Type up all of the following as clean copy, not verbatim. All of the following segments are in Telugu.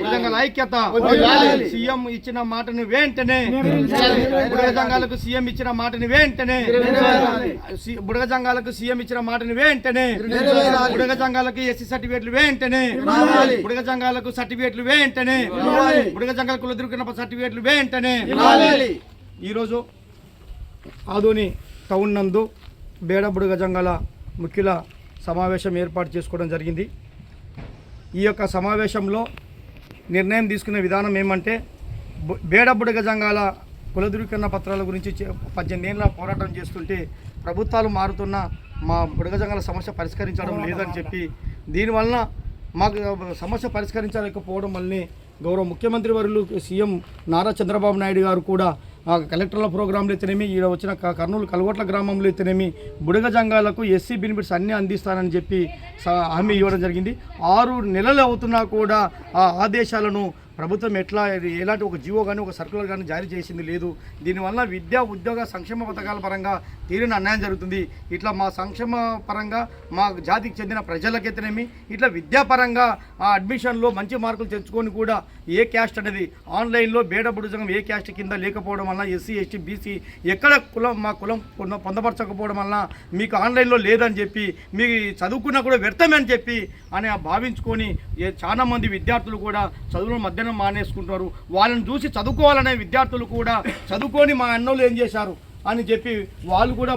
బుడగజంగాల ఐక్యత సీఎం ఇచ్చిన మాటను వెంటనే బుడగజంగాలకు సీఎం ఇచ్చిన మాటను వెంటనే బుడగజంగాలకు సీఎం ఇచ్చిన మాటను వెంటనే బుడగజంగాలకు ఎస్సీ సర్టిఫికేట్లు వెంటనే బుడగజంగాలకు సర్టిఫికేట్లు వెంటనే బుడగజంగాల కులదృక్కిన సర్టిఫికేట్లు వెంటనే. ఈరోజు ఆదోని టౌన్ నందు బేడ బుడగజంగాల ముఖ్యుల సమావేశం ఏర్పాటు చేసుకోవడం జరిగింది. ఈ యొక్క సమావేశంలో నిర్ణయం తీసుకునే విధానం ఏమంటే బేడ బుడగజంగాల కులధృవీకరణ పత్రాల గురించి 18 ఏళ్ళ పోరాటం చేస్తుంటే ప్రభుత్వాలు మారుతున్న మా బుడగజంగాల సమస్య పరిష్కరించడం లేదని చెప్పి దీనివల్ల మాకు సమస్య పరిష్కరించలేకపోవడం వల్లనే గౌరవ ముఖ్యమంత్రి వర్యులు సీఎం నారా చంద్రబాబు నాయుడు గారు కూడా కలెక్టర్ల ప్రోగ్రాంలో అయితేనేమి ఈడ వచ్చిన కర్నూలు కలగొట్ల గ్రామంలో అయితేనేమి బుడగజంగాలకు ఎస్సీ బెనిఫిట్స్ అన్నీ అందిస్తానని చెప్పి హామీ ఇవ్వడం జరిగింది. 6 నెలలు అవుతున్నా కూడా ఆ ఆదేశాలను ప్రభుత్వం ఎలాంటి ఒక జీవో కానీ ఒక సర్కులర్ కానీ జారీ చేసింది లేదు. దీనివల్ల విద్యా ఉద్యోగ సంక్షేమ పథకాల పరంగా తీరిన అన్యాయం జరుగుతుంది. ఇట్లా మా సంక్షేమ పరంగా మా జాతికి చెందిన ప్రజలకైతేనేమి ఇట్లా విద్యాపరంగా ఆ అడ్మిషన్లో మంచి మార్కులు తెచ్చుకొని కూడా ఏ క్యాస్ట్ అనేది ఆన్లైన్లో బేడ బుడగజంగం ఏ క్యాస్ట్ కింద లేకపోవడం వల్ల ఎస్సీ ఎస్టీ బీసీ ఎక్కడ మా కులం పొందపరచకపోవడం వల్ల మీకు ఆన్లైన్లో లేదని చెప్పి మీ చదువుకున్నా కూడా వ్యర్థమని చెప్పి అని భావించుకొని చాలా మంది విద్యార్థులు కూడా చదువుల మధ్య మానేసుకుంటారు. వాళ్ళని చూసి చదువుకోవాలనే విద్యార్థులు కూడా చదువుకొని మా అన్నోళ్ళు ఏం చేశారు అని చెప్పి వాళ్ళు కూడా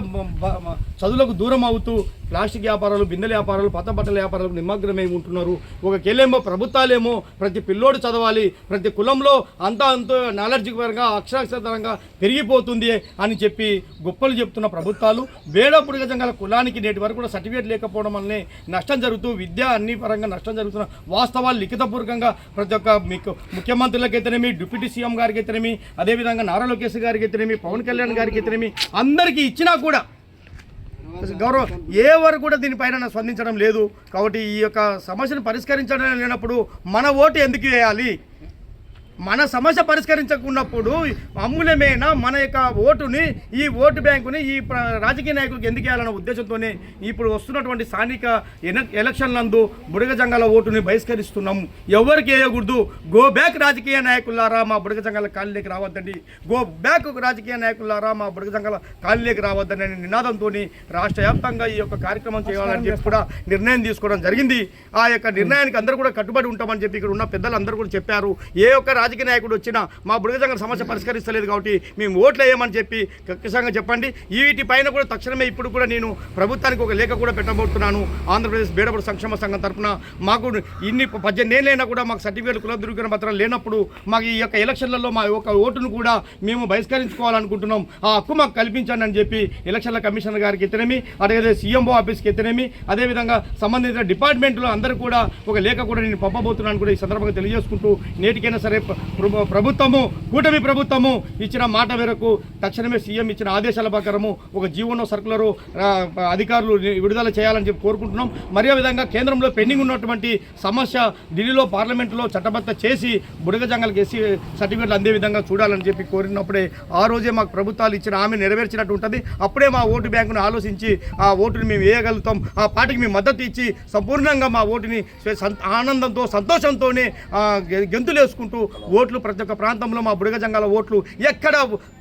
చదువులకు దూరం అవుతూ ప్లాస్టిక్ వ్యాపారాలు, బిందెల వ్యాపారాలు, పత్త బట్టల వ్యాపారాలకు నిమగ్నమై ఉంటున్నారు. ఒక కేలేమో ప్రభుత్వాలేమో ప్రతి పిల్లోడు చదవాలి, ప్రతి కులంలో అంతా నాలెడ్జ్ పరంగా అక్షరాస్యతరంగా పెరిగిపోతుంది అని చెప్పి గొప్పలు చెప్తున్న ప్రభుత్వాలు బేడ బుడగజంగాల కులానికి నేటి వరకు కూడా సర్టిఫికేట్ లేకపోవడం వల్లనే నష్టం జరుగుతూ విద్య అన్ని పరంగా నష్టం జరుగుతున్న వాస్తవాలు లిఖితపూర్వకంగా ప్రతి ఒక్క మీకు ముఖ్యమంత్రులకైతేనేమి, డిప్యూటీ సీఎం గారికి అయితేనేమి, అదేవిధంగా నారా లోకేష్ గారికి అయితేనేమి, పవన్ కళ్యాణ్ గారికి అయితేనేమి అందరికీ ఇచ్చినా కూడా గౌరవం ఎవరు కూడా దీనిపైన స్పందించడం లేదు. కాబట్టి ఈ యొక్క సమస్యను పరిష్కరించడం లేనప్పుడు మన ఓటు ఎందుకు వేయాలి? మన సమస్య పరిష్కరించకున్నప్పుడు అమూల్యమైన మన యొక్క ఓటుని ఈ ఓటు బ్యాంకుని ఈ రాజకీయ నాయకులకు ఎందుకు వేయాలన్న ఉద్దేశంతోనే ఇప్పుడు వస్తున్నటువంటి స్థానిక ఎలక్షన్లందు బుడగజంగాల ఓటుని బహిష్కరిస్తున్నాము. ఎవరికి వేయకూడదు. గో బ్యాక్ రాజకీయ నాయకులారా మా బుడగజంగాల కాలనీకి రావద్దండి, గో బ్యాక్ రాజకీయ నాయకులారా మా బుడగజంగాల కాలనీకి రావద్దని అనే నినాదంతో రాష్ట్ర వ్యాప్తంగా ఈ యొక్క కార్యక్రమం చేయాలని చెప్పి కూడా నిర్ణయం తీసుకోవడం జరిగింది. ఆ యొక్క నిర్ణయానికి అందరూ కూడా కట్టుబడి ఉంటామని చెప్పి ఇక్కడ ఉన్న పెద్దలందరూ కూడా చెప్పారు. ఏ ఒక్క రాజకీయ నాయకుడు వచ్చినా మా బుడగజంగాల సమస్య పరిష్కరిస్తలేదు కాబట్టి మేము ఓట్లు వేయమని చెప్పి ఖచ్చితంగా చెప్పండి. వీటిపైన కూడా తక్షణమే ఇప్పుడు కూడా నేను ప్రభుత్వానికి ఒక లేఖ కూడా పెట్టబోతున్నాను. ఆంధ్రప్రదేశ్ బేడబుడ సంక్షేమ సంఘం తరఫున మాకు ఇన్ని 18 ఏళ్ళైనా కూడా మాకు సర్టిఫికేట్ కుల ధృవీకరణ పత్రాలు లేనప్పుడు మాకు ఈ యొక్క ఎలక్షన్లలో మా యొక్క ఓటును కూడా మేము బహిష్కరించుకోవాలనుకుంటున్నాం. ఆ హక్కు మాకు కల్పించండి అని చెప్పి ఎలక్షన్ల కమిషనర్ గారికి ఎత్తనేమి, అదే సీఎంఓ ఆఫీస్కి ఎత్తనేమి, అదేవిధంగా సంబంధించిన డిపార్ట్మెంట్లో అందరూ కూడా ఒక లేఖ కూడా నేను పంపబోతున్నాను కూడా ఈ సందర్భంగా తెలియజేసుకుంటూ నేటికైనా సరే ప్రభుత్వము కూటమి ప్రభుత్వము ఇచ్చిన మాట మేరకు తక్షణమే సీఎం ఇచ్చిన ఆదేశాల ప్రకారము ఒక జీవోనో సర్కులరు అధికారులు విడుదల చేయాలని చెప్పి కోరుకుంటున్నాం. మరో విధంగా కేంద్రంలో పెండింగ్ ఉన్నటువంటి సమస్య ఢిల్లీలో పార్లమెంటులో చట్టబద్ధ చేసి బుడగజంగాలకు ఎస్సీ సర్టిఫికేట్లు అందే విధంగా చూడాలని చెప్పి కోరినప్పుడే ఆ రోజే మాకు ప్రభుత్వాలు ఇచ్చిన హామీ నెరవేర్చినట్టు ఉంటుంది. అప్పుడే మా ఓటు బ్యాంకును ఆలోచించి ఆ ఓటుని మేము వేయగలుగుతాం. ఆ పార్టీకి మేము మద్దతు ఇచ్చి సంపూర్ణంగా మా ఓటుని ఆనందంతో సంతోషంతోనే గెంతులేసుకుంటూ ఓట్లు ప్రతి ఒక్క ప్రాంతంలో మా బుడగజంగాల ఓట్లు ఎక్కడ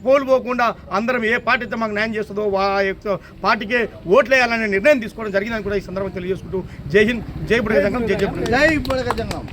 పోలుపోకుండా అందరం ఏ పార్టీ అయితే మాకు న్యాయం చేస్తుందో ఆ యొక్క పార్టీకే ఓట్లు వేయాలనే నిర్ణయం తీసుకోవడం జరిగిందని కూడా ఈ సందర్భంగా తెలియజేసుకుంటూ జై హింద్, జై బుడగజంగం, జై బుడగజంగం.